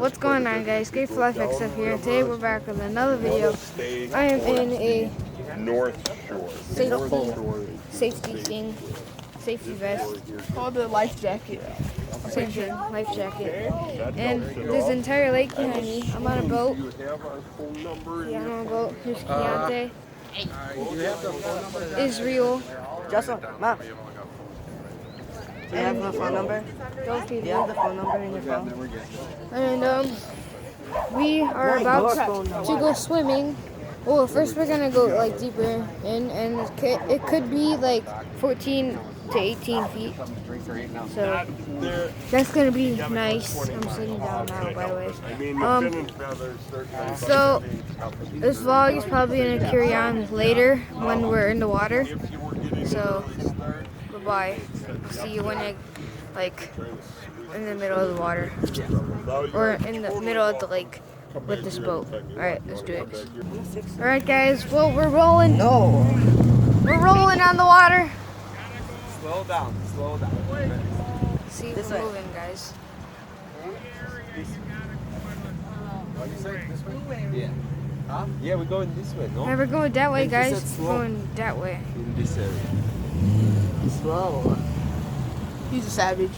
What's going on, guys? Great Fly Fix up here. Today we're back with another video. I am in a safety vest. Called the life jacket. Same thing, life jacket. And there's an entire lake behind me. I'm on a boat. Yeah, I'm on a boat. Here's Keontae. Israel. Justin, Mom. Do you have the phone number? Those people. Do you have the phone number in your phone? And we are about to go swimming. Well, first we're gonna go like deeper in, and it could be like 14 to 18 feet. So that's gonna be nice. I'm sitting down now, by the way. So this vlog is probably gonna carry on later when we're in the water. So bye. I'll see you when I in the middle of the water or in the middle of the lake with this boat. Alright, let's do it. Alright guys, well we're rolling. No. We're rolling on the water. Slow down. See, we're moving, guys. Yeah. Huh? Yeah, we're going this way, no? Yeah, we're going that way, guys. We're going that way. In this area. Slow. He's a savage.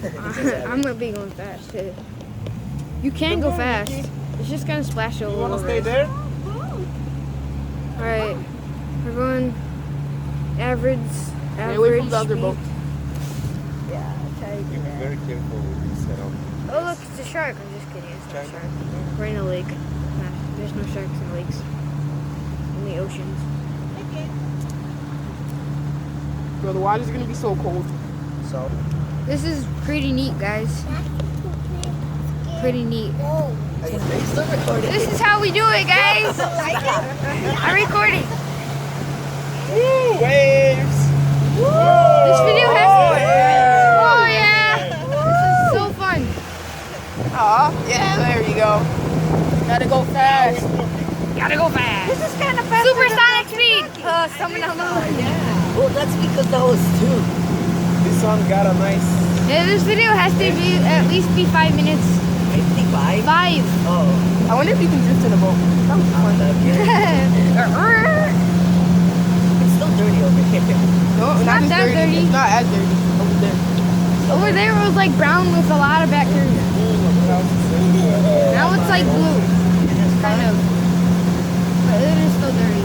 I'm gonna be going fast. You can go fast. It's just gonna splash over. You wanna stay there? Alright. We're going average Away from the other speed. boat. Yeah, try to do Be that. very careful with this setup. Oh look, it's a shark. I'm just kidding. It's not a shark. We're in a lake. There's no sharks in lakes. Only oceans. Bro, the water's gonna be so cold. So? This is pretty neat, guys. Pretty neat. This is how we do it, guys. I'm recording. Woo! Waves! This video has to. Oh yeah! This is so fun. Aw, yeah, there you go. Gotta go fast. Gotta go fast. This is kind of fast. Supersonic speed. Someone on the moon. Yeah. Well, that's because that was two. This one got a nice... Yeah, this video has to be at least 5 minutes. 55? 5. Oh. I wonder if you can drift in a boat. That was fun. It's still dirty over here. No, It's not as that dirty. It's not as dirty over there. Over there it was like brown with a lot of bacteria. Now it's like blue. Kind of. But it is still dirty.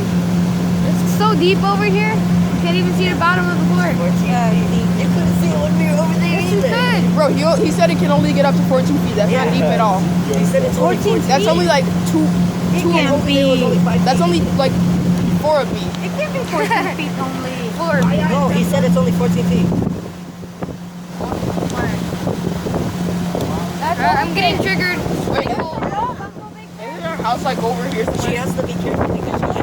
It's so deep over here. You can't even see the bottom of the board. Yeah, you couldn't see it when we were over there This is either. good. Bro, he said it can only get up to 14 feet. That's not deep at all. He said it's 14 feet. That's only like two can't of be. It was only 5 That's feet. only like 4 of me. It can't be 14 feet only. 4. No, he said it's only 14 feet. I'm getting triggered. Wait, isn't our house like over here? She has to be careful because